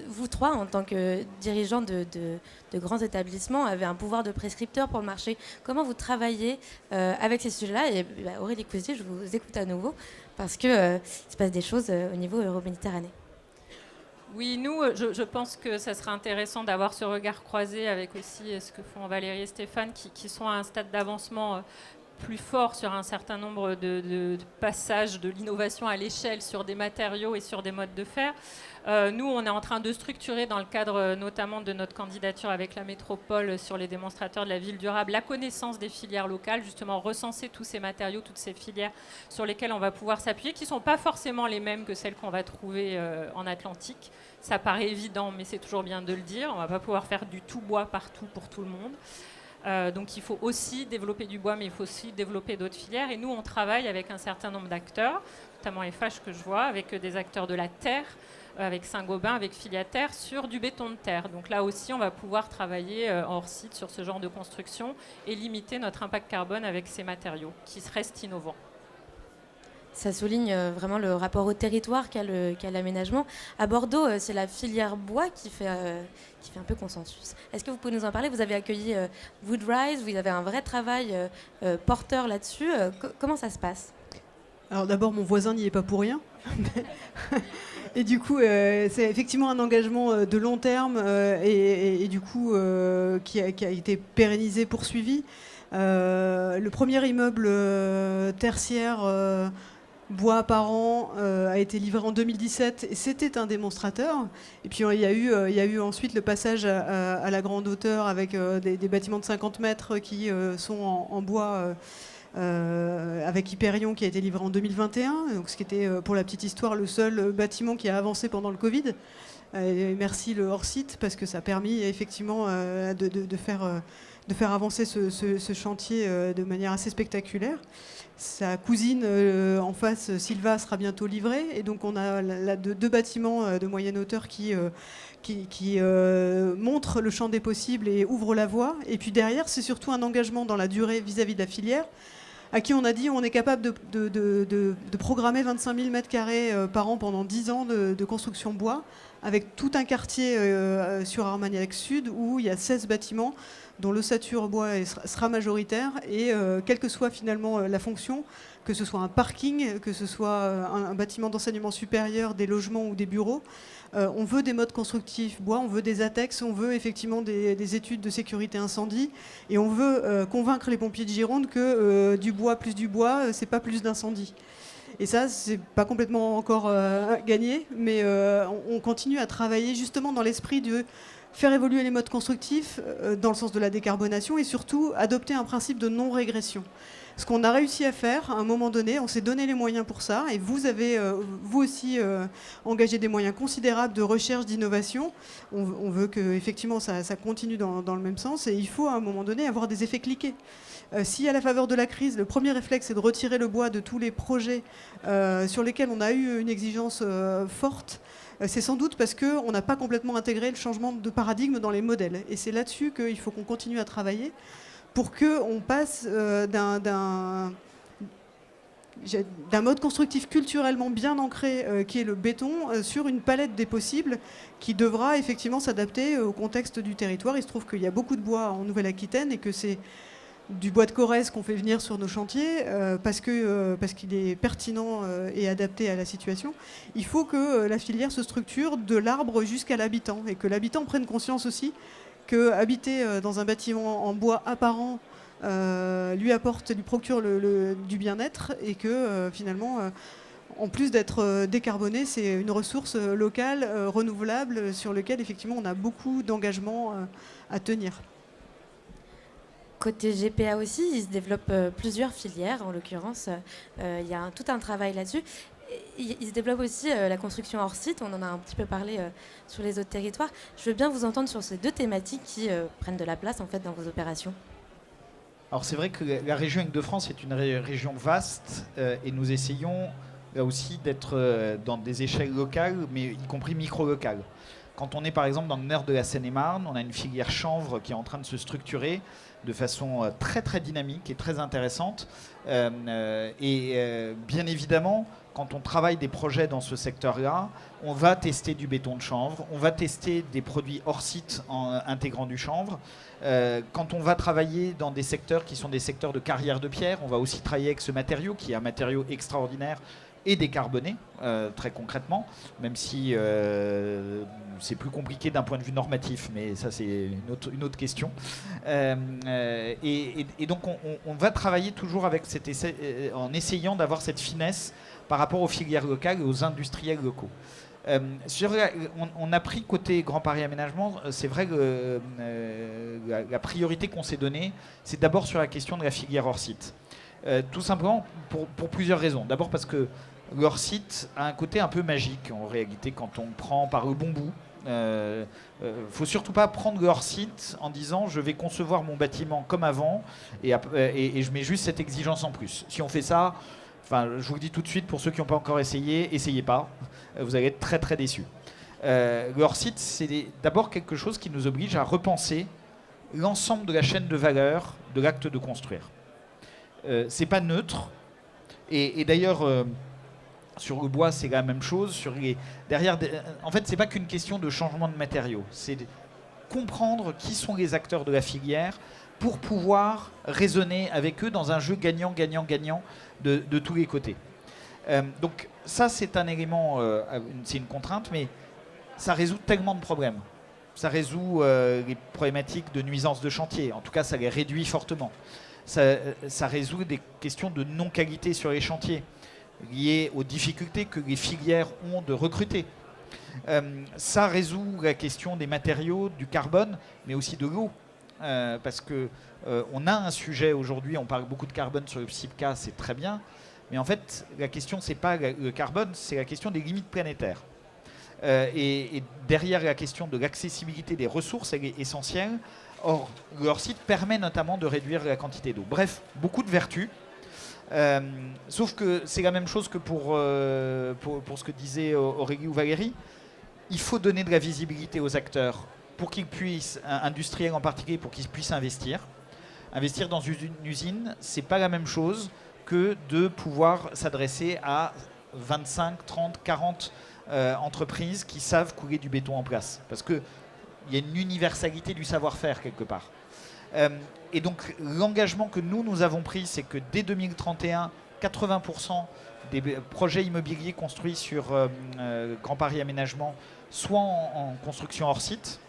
vous trois, en tant que dirigeants de grands établissements, avez un pouvoir de prescripteur pour le marché. Comment vous travaillez avec ces sujets-là? Et Aurélie Cousier, je vous écoute à nouveau, parce qu'il se passe des choses au niveau euro-méditerranéen. Oui, nous, je pense que ça serait intéressant d'avoir ce regard croisé avec aussi ce que font Valérie et Stéphane, qui sont à un stade d'avancement plus fort sur un certain nombre de passages de l'innovation à l'échelle sur des matériaux et sur des modes de faire. Nous, on est en train de structurer, dans le cadre notamment de notre candidature avec la métropole sur les démonstrateurs de la ville durable, la connaissance des filières locales, justement recenser tous ces matériaux, toutes ces filières sur lesquelles on va pouvoir s'appuyer, qui ne sont pas forcément les mêmes que celles qu'on va trouver en Atlantique. Ça paraît évident, mais c'est toujours bien de le dire. On ne va pas pouvoir faire du tout bois partout pour tout le monde. Donc il faut aussi développer du bois, mais il faut aussi développer d'autres filières. Et nous, on travaille avec un certain nombre d'acteurs, notamment FH que je vois, avec des acteurs de la terre, avec Saint-Gobain, avec Filiaterre, sur du béton de terre. Donc là aussi, on va pouvoir travailler hors site sur ce genre de construction et limiter notre impact carbone avec ces matériaux qui restent innovants. Ça souligne vraiment le rapport au territoire qu'a l'aménagement. À Bordeaux, c'est la filière bois qui fait un peu consensus. Est-ce que vous pouvez nous en parler? Vous avez accueilli Woodrise, vous avez un vrai travail porteur là-dessus. Comment ça se passe? Alors d'abord, mon voisin n'y est pas pour rien. Et du coup, c'est effectivement un engagement de long terme et du coup qui a été pérennisé, poursuivi. Le premier immeuble tertiaire bois apparent a été livré en 2017 et c'était un démonstrateur. Et puis il y a eu ensuite le passage à la grande hauteur avec des bâtiments de 50 mètres qui sont en bois avec Hyperion qui a été livré en 2021, donc ce qui était pour la petite histoire le seul bâtiment qui a avancé pendant le Covid. Et merci le hors-site parce que ça a permis effectivement de faire avancer ce chantier de manière assez spectaculaire. Sa cousine en face, Silva, sera bientôt livrée. Et donc on a là deux bâtiments de moyenne hauteur qui montrent le champ des possibles et ouvrent la voie. Et puis derrière, c'est surtout un engagement dans la durée vis-à-vis de la filière, à qui on a dit on est capable de programmer 25 000 m² par an pendant 10 ans de construction bois, avec tout un quartier sur Armagnac Sud où il y a 16 bâtiments dont l'ossature bois sera majoritaire et quelle que soit finalement la fonction, que ce soit un parking, que ce soit un bâtiment d'enseignement supérieur, des logements ou des bureaux, on veut des modes constructifs bois, on veut des ATEX, on veut effectivement des études de sécurité incendie et on veut convaincre les pompiers de Gironde que du bois plus du bois, c'est pas plus d'incendie. Et ça, c'est pas complètement encore gagné, mais on continue à travailler justement dans l'esprit de faire évoluer les modes constructifs dans le sens de la décarbonation et surtout adopter un principe de non-régression. Ce qu'on a réussi à faire, à un moment donné, on s'est donné les moyens pour ça, et vous avez, vous aussi, engagé des moyens considérables de recherche, d'innovation. On veut que, effectivement, ça continue dans le même sens, et il faut, à un moment donné, avoir des effets cliqués. Si, à la faveur de la crise, le premier réflexe est de retirer le bois de tous les projets sur lesquels on a eu une exigence forte, c'est sans doute parce qu'on n'a pas complètement intégré le changement de paradigme dans les modèles. Et c'est là-dessus qu'il faut qu'on continue à travailler pour qu'on passe d'un mode constructif culturellement bien ancré, qui est le béton, sur une palette des possibles qui devra effectivement s'adapter au contexte du territoire. Il se trouve qu'il y a beaucoup de bois en Nouvelle-Aquitaine et que c'est du bois de Corrèze qu'on fait venir sur nos chantiers parce qu'il est pertinent et adapté à la situation. Il faut que la filière se structure de l'arbre jusqu'à l'habitant et que l'habitant prenne conscience aussi que habiter dans un bâtiment en bois apparent lui procure du bien-être et que finalement, en plus d'être décarboné, c'est une ressource locale, renouvelable, sur laquelle effectivement on a beaucoup d'engagements à tenir. Côté GPA aussi, il se développe plusieurs filières, en l'occurrence. Il y a tout un travail là-dessus. Il se développe aussi la construction hors site, on en a un petit peu parlé sur les autres territoires. Je veux bien vous entendre sur ces deux thématiques qui prennent de la place en fait, dans vos opérations. Alors c'est vrai que la région Île-de-France est une région vaste et nous essayons là aussi d'être dans des échelles locales, mais y compris micro-locales. Quand on est par exemple dans le nord de la Seine-et-Marne, on a une filière chanvre qui est en train de se structurer de façon très très dynamique et très intéressante. Bien évidemment, quand on travaille des projets dans ce secteur-là, on va tester du béton de chanvre, on va tester des produits hors site en intégrant du chanvre. Quand on va travailler dans des secteurs qui sont des secteurs de carrière de pierre, on va aussi travailler avec ce matériau qui est un matériau extraordinaire et décarboné, très concrètement, même si c'est plus compliqué d'un point de vue normatif, mais ça c'est une autre question. Et donc on va travailler toujours avec en essayant d'avoir cette finesse par rapport aux filières locales et aux industriels locaux. On a pris côté Grand Paris Aménagement, c'est vrai que la priorité qu'on s'est donnée, c'est d'abord sur la question de la filière hors site. Tout simplement pour plusieurs raisons. D'abord parce que le hors site a un côté un peu magique en réalité quand on prend par le bon bout. Faut surtout pas prendre le hors site en disant je vais concevoir mon bâtiment comme avant et je mets juste cette exigence en plus. Si on fait ça, enfin, je vous le dis tout de suite pour ceux qui n'ont pas encore essayé, essayez pas, vous allez être très très déçus. Le hors site, c'est d'abord quelque chose qui nous oblige à repenser l'ensemble de la chaîne de valeur de l'acte de construire. C'est pas neutre et d'ailleurs sur le bois, c'est la même chose. En fait, c'est pas qu'une question de changement de matériaux. C'est de comprendre qui sont les acteurs de la filière pour pouvoir raisonner avec eux dans un jeu gagnant-gagnant-gagnant de tous les côtés. Donc ça, c'est un élément, c'est une contrainte, mais ça résout tellement de problèmes. Ça résout les problématiques de nuisance de chantier. En tout cas, ça les réduit fortement. Ça résout des questions de non-qualité sur les chantiers, liées aux difficultés que les filières ont de recruter. Ça résout la question des matériaux, du carbone, mais aussi de l'eau. Parce qu'on a un sujet aujourd'hui, on parle beaucoup de carbone sur le PSIPCA, c'est très bien, mais en fait, la question, c'est pas le carbone, c'est la question des limites planétaires. Et derrière la question de l'accessibilité des ressources, elle est essentielle. Or, le hors-site permet notamment de réduire la quantité d'eau. Bref, beaucoup de vertus. Sauf que c'est la même chose que pour ce que disait Aurélie ou Valérie. Il faut donner de la visibilité aux acteurs pour qu'ils puissent, industriels en particulier, pour qu'ils puissent investir. Investir dans une usine, c'est pas la même chose que de pouvoir s'adresser à 25, 30, 40 entreprises qui savent couler du béton en place. Parce qu'il y a une universalité du savoir-faire quelque part. Et donc l'engagement que nous avons pris, c'est que dès 2031, 80% des projets immobiliers construits sur Grand Paris Aménagement soient en construction hors site.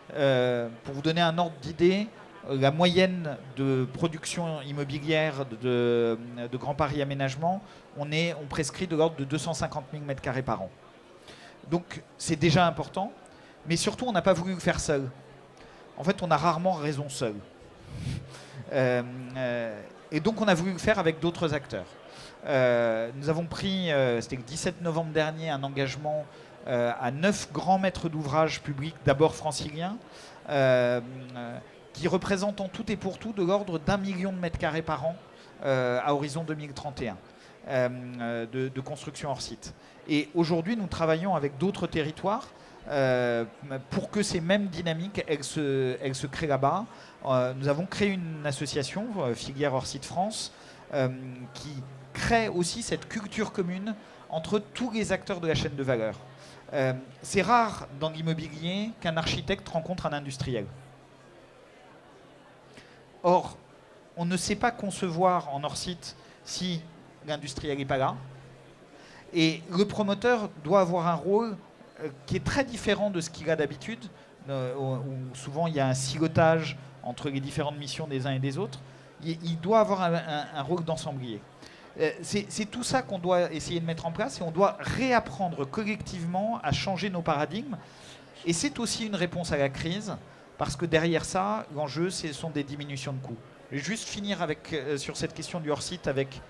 Pour vous donner un ordre d'idée, la moyenne de production immobilière de Grand Paris Aménagement, on prescrit de l'ordre de 250 000 m² par an. Donc c'est déjà important, mais surtout on n'a pas voulu le faire seul. En fait, on a rarement raison seul. Et donc on a voulu le faire avec d'autres acteurs. Nous avons pris, c'était le 17 novembre dernier, un engagement à 9 grands maîtres d'ouvrage publics, d'abord franciliens, qui représentent en tout et pour tout de l'ordre d'1 million de mètres carrés par an à horizon 2031 de construction hors site. Et aujourd'hui, nous travaillons avec d'autres territoires pour que ces mêmes dynamiques, elles se créent là-bas. Nous avons créé une association, Filière Hors Site France, qui crée aussi cette culture commune entre tous les acteurs de la chaîne de valeur. C'est rare dans l'immobilier qu'un architecte rencontre un industriel. Or, on ne sait pas concevoir en hors-site si l'industriel n'est pas là. Et le promoteur doit avoir un rôle qui est très différent de ce qu'il a d'habitude, où souvent il y a un silotage entre les différentes missions des uns et des autres. Il doit avoir un rôle d'ensemblier. C'est tout ça qu'on doit essayer de mettre en place et on doit réapprendre collectivement à changer nos paradigmes. Et c'est aussi une réponse à la crise, parce que derrière ça, l'enjeu, ce sont des diminutions de coûts. Je vais juste finir sur cette question du hors-site avec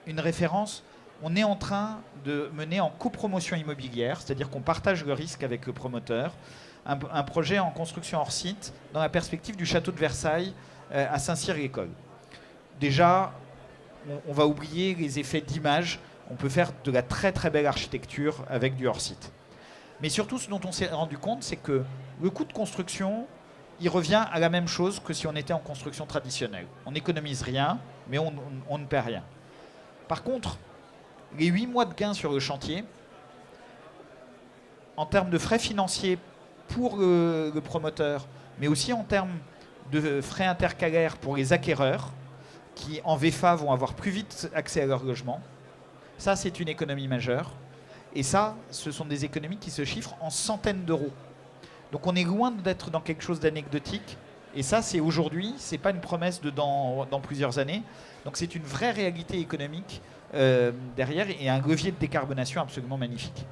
une référence. On est en train de mener en copromotion immobilière, c'est-à-dire qu'on partage le risque avec le promoteur, un projet en construction hors site dans la perspective du château de Versailles à Saint-Cyr-l'École. Déjà, on va oublier les effets d'image. On peut faire de la très très belle architecture avec du hors site. Mais surtout, ce dont on s'est rendu compte, c'est que le coût de construction, il revient à la même chose que si on était en construction traditionnelle. On n'économise rien, mais on ne perd rien. Par contre, les 8 mois de gain sur le chantier, en termes de frais financiers pour le promoteur, mais aussi en termes de frais intercalaires pour les acquéreurs, qui en VFA vont avoir plus vite accès à leur logement, ça c'est une économie majeure. Et ça, ce sont des économies qui se chiffrent en centaines d'euros. Donc on est loin d'être dans quelque chose d'anecdotique. Et ça, c'est aujourd'hui, c'est pas une promesse de dans plusieurs années. Donc c'est une vraie réalité économique derrière et un levier de décarbonation absolument magnifique.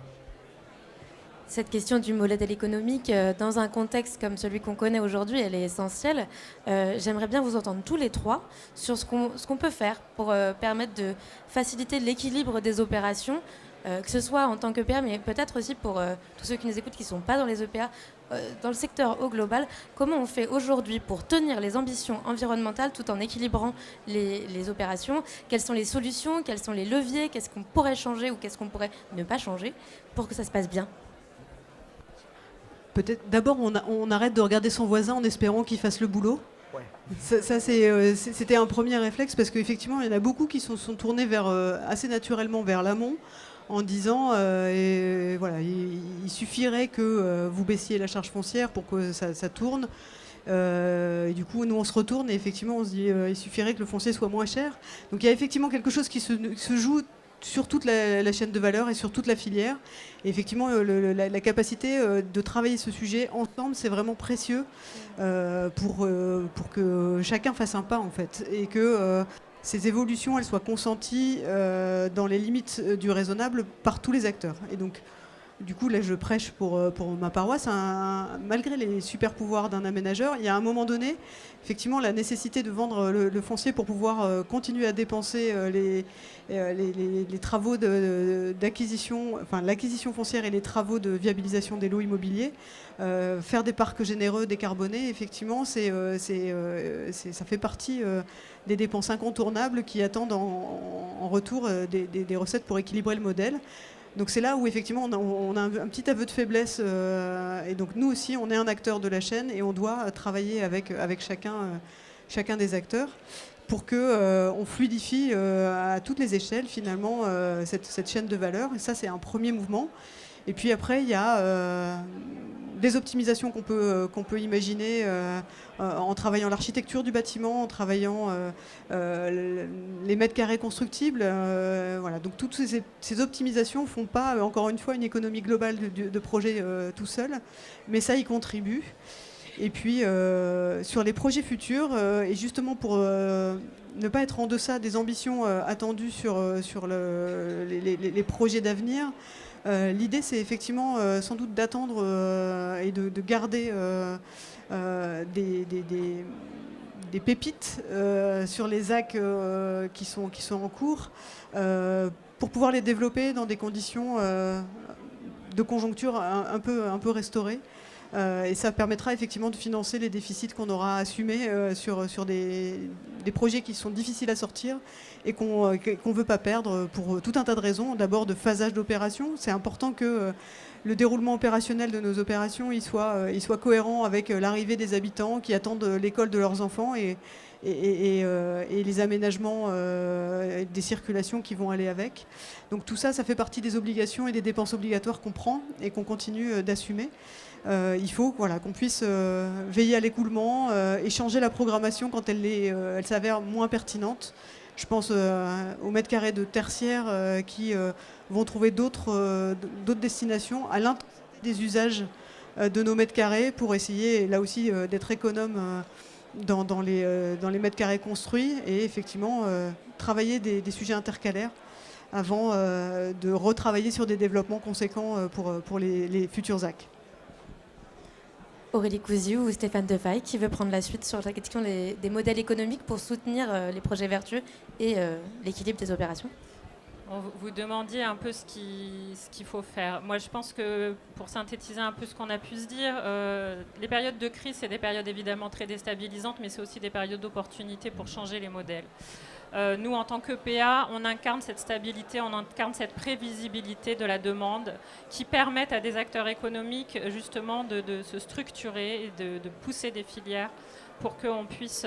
Cette question du modèle économique, dans un contexte comme celui qu'on connaît aujourd'hui, elle est essentielle. J'aimerais bien vous entendre tous les trois sur ce qu'on peut faire pour permettre de faciliter l'équilibre des opérations, que ce soit en tant qu'EPA, mais peut-être aussi pour tous ceux qui nous écoutent qui ne sont pas dans les EPA, dans le secteur au global. Comment on fait aujourd'hui pour tenir les ambitions environnementales tout en équilibrant les opérations? Quelles sont les solutions? Quels sont les leviers? Qu'est-ce qu'on pourrait changer ou qu'est-ce qu'on pourrait ne pas changer pour que ça se passe bien? Peut-être d'abord on arrête de regarder son voisin en espérant qu'il fasse le boulot. Ouais. C'était un premier réflexe parce qu'effectivement il y en a beaucoup qui sont tournés assez naturellement vers l'amont en disant voilà, il suffirait que vous baissiez la charge foncière pour que ça tourne. Et du coup nous on se retourne et effectivement on se dit il suffirait que le foncier soit moins cher. Donc il y a effectivement quelque chose qui se joue sur toute la chaîne de valeur et sur toute la filière. Et effectivement, la capacité de travailler ce sujet ensemble, c'est vraiment précieux pour que chacun fasse un pas, en fait. Et que ces évolutions, elles soient consenties dans les limites du raisonnable par tous les acteurs. Et donc, du coup, là, je prêche pour ma paroisse. Malgré les super pouvoirs d'un aménageur, il y a un moment donné, effectivement, la nécessité de vendre le foncier pour pouvoir continuer à dépenser les travaux d'acquisition, enfin l'acquisition foncière et les travaux de viabilisation des lots immobiliers, faire des parcs généreux décarbonés, effectivement, ça fait partie des dépenses incontournables qui attendent en retour des recettes pour équilibrer le modèle. Donc c'est là où effectivement on a un petit aveu de faiblesse et donc nous aussi on est un acteur de la chaîne et on doit travailler avec chacun des acteurs pour qu'on fluidifie à toutes les échelles finalement cette chaîne de valeur. Et ça c'est un premier mouvement. Et puis après, il y a des optimisations qu'on peut imaginer en travaillant l'architecture du bâtiment, en travaillant les mètres carrés constructibles. Voilà. Donc toutes ces optimisations ne font pas, encore une fois, une économie globale de projet tout seul, mais ça y contribue. Et puis, sur les projets futurs, et justement pour ne pas être en deçà des ambitions attendues sur les projets d'avenir, l'idée, c'est effectivement sans doute d'attendre et de garder des pépites sur les AC qui sont en cours pour pouvoir les développer dans des conditions de conjoncture un peu restaurées. Et ça permettra effectivement de financer les déficits qu'on aura assumés sur des projets qui sont difficiles à sortir et qu'on ne veut pas perdre pour tout un tas de raisons. D'abord de phasage d'opération. C'est important que le déroulement opérationnel de nos opérations il soit cohérent avec l'arrivée des habitants qui attendent l'école de leurs enfants et les aménagements des circulations qui vont aller avec. Donc tout ça, ça fait partie des obligations et des dépenses obligatoires qu'on prend et qu'on continue d'assumer. Il faut qu'on puisse veiller à l'écoulement et changer la programmation quand elle s'avère moins pertinente. Je pense aux mètres carrés de tertiaire qui vont trouver d'autres destinations à l'intensité des usages de nos mètres carrés pour essayer là aussi d'être économe dans les mètres carrés construits et effectivement travailler des sujets intercalaires avant de retravailler sur des développements conséquents pour les futurs AC. Aurélie Cousiou ou Stéphane Devaille, qui veut prendre la suite sur la question des modèles économiques pour soutenir les projets vertueux et l'équilibre des opérations? Vous demandiez un peu ce qu'il faut faire. Moi, je pense que pour synthétiser un peu ce qu'on a pu se dire, les périodes de crise, c'est des périodes évidemment très déstabilisantes, mais c'est aussi des périodes d'opportunité pour changer les modèles. Nous, en tant qu'EPA, on incarne cette stabilité, on incarne cette prévisibilité de la demande qui permettent à des acteurs économiques justement de se structurer et de pousser des filières pour qu'on puisse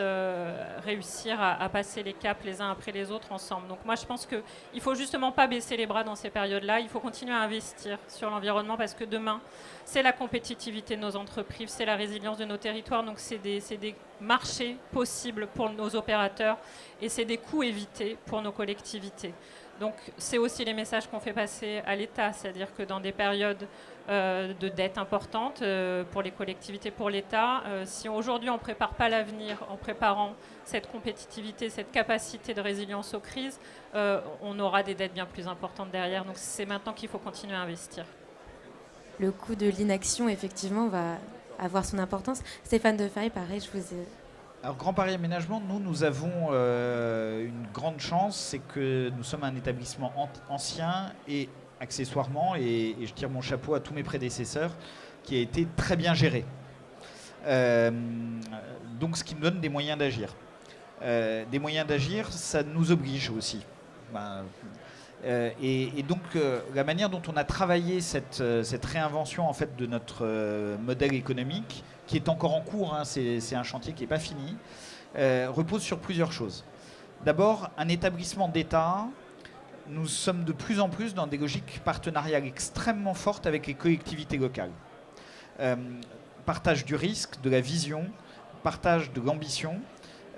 réussir à passer les caps les uns après les autres ensemble. Donc moi, je pense qu'il ne faut justement pas baisser les bras dans ces périodes-là. Il faut continuer à investir sur l'environnement parce que demain, c'est la compétitivité de nos entreprises, c'est la résilience de nos territoires. Donc c'est des marchés possibles pour nos opérateurs et c'est des coûts évités pour nos collectivités. Donc c'est aussi les messages qu'on fait passer à l'État, c'est-à-dire que dans des périodes de dette importante pour les collectivités, pour l'État, si aujourd'hui on ne prépare pas l'avenir en préparant cette compétitivité, cette capacité de résilience aux crises, on aura des dettes bien plus importantes derrière. Donc c'est maintenant qu'il faut continuer à investir. Le coût de l'inaction, effectivement, va avoir son importance. Stéphane Defaille, pareil, je vous ai... Alors, Grand Paris Aménagement, nous avons une grande chance, c'est que nous sommes un établissement ancien et accessoirement, et je tire mon chapeau à tous mes prédécesseurs, qui a été très bien géré. Donc, ce qui nous donne des moyens d'agir. Des moyens d'agir, ça nous oblige aussi. Et donc, la manière dont on a travaillé cette réinvention en fait, de notre modèle économique, qui est encore en cours, hein, c'est un chantier qui n'est pas fini, repose sur plusieurs choses. D'abord, un établissement d'État, nous sommes de plus en plus dans des logiques partenariales extrêmement fortes avec les collectivités locales. Partage du risque, de la vision, partage de l'ambition,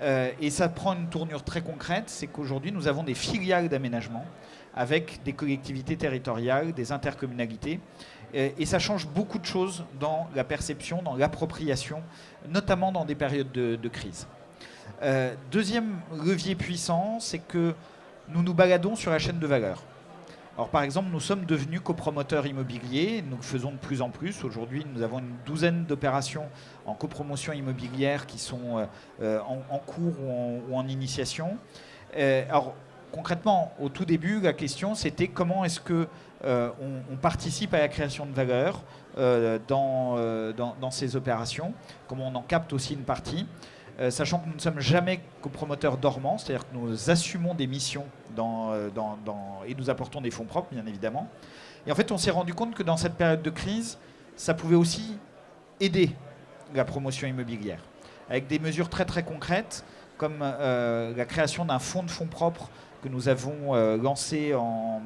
et ça prend une tournure très concrète, c'est qu'aujourd'hui nous avons des filiales d'aménagement avec des collectivités territoriales, des intercommunalités, et ça change beaucoup de choses dans la perception, dans l'appropriation, notamment dans des périodes de crise. Deuxième levier puissant, c'est que nous nous baladons sur la chaîne de valeur. Alors, par exemple, nous sommes devenus copromoteurs immobiliers, nous le faisons de plus en plus. Aujourd'hui, nous avons une douzaine d'opérations en copromotion immobilière qui sont en cours ou en initiation. Alors, concrètement, au tout début, la question, c'était comment est-ce que on participe à la création de valeur dans ces opérations, comment on en capte aussi une partie. Sachant que nous ne sommes jamais copromoteurs dormants, c'est-à-dire que nous assumons des missions et nous apportons des fonds propres, bien évidemment. Et en fait, on s'est rendu compte que dans cette période de crise, ça pouvait aussi aider la promotion immobilière, avec des mesures très très concrètes, comme la création d'un fonds de fonds propres que nous avons lancé au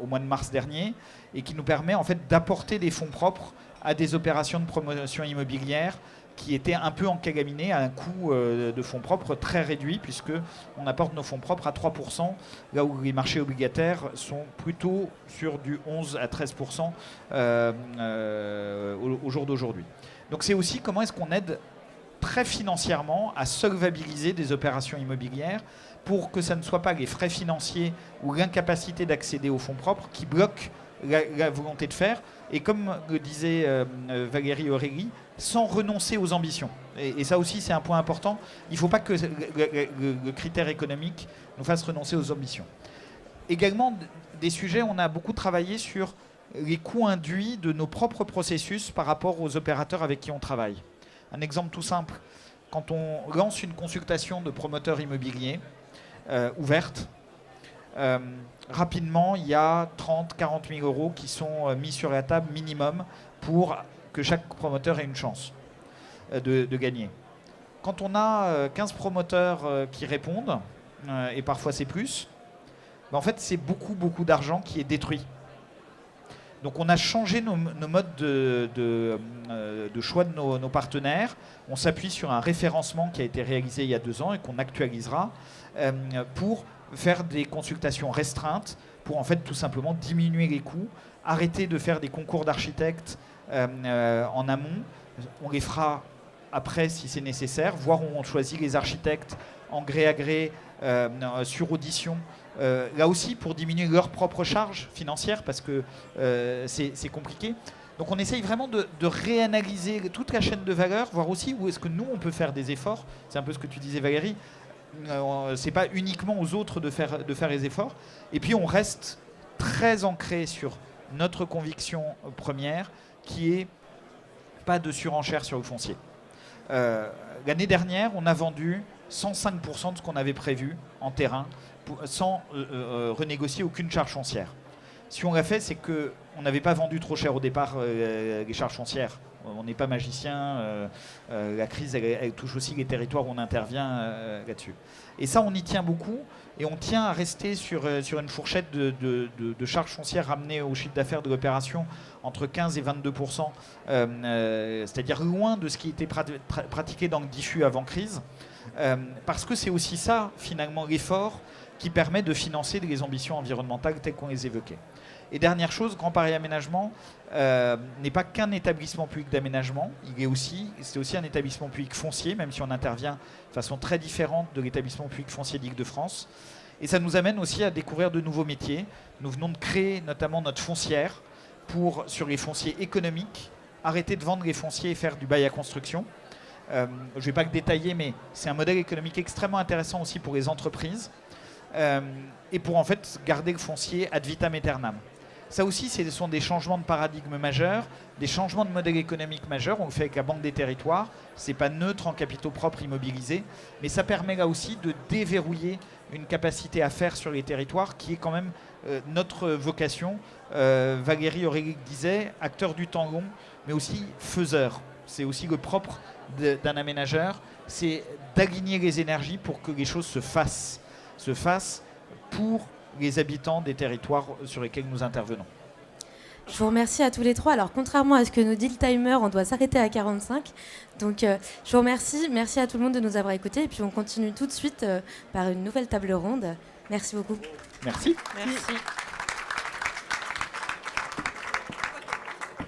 mois de mars dernier, et qui nous permet en fait d'apporter des fonds propres à des opérations de promotion immobilière qui était un peu encagaminé à un coût de fonds propres très réduit, puisqu'on apporte nos fonds propres à 3%, là où les marchés obligataires sont plutôt sur du 11 à 13% au jour d'aujourd'hui. Donc c'est aussi comment est-ce qu'on aide très financièrement à solvabiliser des opérations immobilières pour que ça ne soit pas les frais financiers ou l'incapacité d'accéder aux fonds propres qui bloquent la volonté de faire, et comme le disait Valérie Aurélie, sans renoncer aux ambitions. Et ça aussi, c'est un point important. Il ne faut pas que le critère économique nous fasse renoncer aux ambitions. Également, des sujets, on a beaucoup travaillé sur les coûts induits de nos propres processus par rapport aux opérateurs avec qui on travaille. Un exemple tout simple, quand on lance une consultation de promoteur immobilier ouverte, rapidement, il y a 30-40 000 euros qui sont mis sur la table minimum pour que chaque promoteur ait une chance de gagner. Quand on a 15 promoteurs qui répondent, et parfois c'est plus, en fait c'est beaucoup d'argent qui est détruit. Donc on a changé nos modes de choix de nos partenaires. On s'appuie sur un référencement qui a été réalisé il y a 2 ans et qu'on actualisera pour faire des consultations restreintes, pour en fait tout simplement diminuer les coûts, arrêter de faire des concours d'architectes en amont. On les fera après si c'est nécessaire, voire on choisit les architectes en gré à gré sur audition, là aussi pour diminuer leurs propres charges financières, parce que c'est compliqué. Donc on essaye vraiment de réanalyser toute la chaîne de valeur, voir aussi où est-ce que nous on peut faire des efforts. C'est un peu ce que tu disais Valérie, c'est pas uniquement aux autres de faire les efforts. Et puis on reste très ancré sur notre conviction première, qui est pas de surenchère sur le foncier. L'année dernière, on a vendu 105% de ce qu'on avait prévu en terrain, sans renégocier aucune charge foncière. Si on l'a fait, c'est qu'on n'avait pas vendu trop cher au départ les charges foncières. On n'est pas magicien, la crise elle touche aussi les territoires où on intervient là-dessus. Et ça, on y tient beaucoup, et on tient à rester sur une fourchette de charges foncières ramenées au chiffre d'affaires de l'opération entre 15 et 22%, c'est-à-dire loin de ce qui était pratiqué dans le diffus avant crise, parce que c'est aussi ça, finalement, l'effort qui permet de financer les ambitions environnementales telles qu'on les évoquait. Et dernière chose, Grand Paris Aménagement n'est pas qu'un établissement public d'aménagement, c'est aussi un établissement public foncier, même si on intervient de façon très différente de l'établissement public foncier d'Île-de-France. Et ça nous amène aussi à découvrir de nouveaux métiers. Nous venons de créer notamment notre foncière sur les fonciers économiques, arrêter de vendre les fonciers et faire du bail à construction. Je ne vais pas le détailler, mais c'est un modèle économique extrêmement intéressant aussi pour les entreprises. Et pour en fait garder le foncier ad vitam aeternam. Ça aussi, ce sont des changements de paradigme majeurs, des changements de modèle économique majeurs. On le fait avec la Banque des Territoires. Ce n'est pas neutre en capitaux propres immobilisés, mais ça permet là aussi de déverrouiller une capacité à faire sur les territoires qui est quand même notre vocation. Valérie Aurélique disait, acteur du temps long, mais aussi faiseur. C'est aussi le propre d'un aménageur, c'est d'aligner les énergies pour que les choses se fassent pour les habitants des territoires sur lesquels nous intervenons. Je vous remercie à tous les trois. Alors, contrairement à ce que nous dit le timer, on doit s'arrêter à 45. Donc, je vous remercie. Merci à tout le monde de nous avoir écoutés. Et puis, on continue tout de suite par une nouvelle table ronde. Merci beaucoup. Merci. Merci.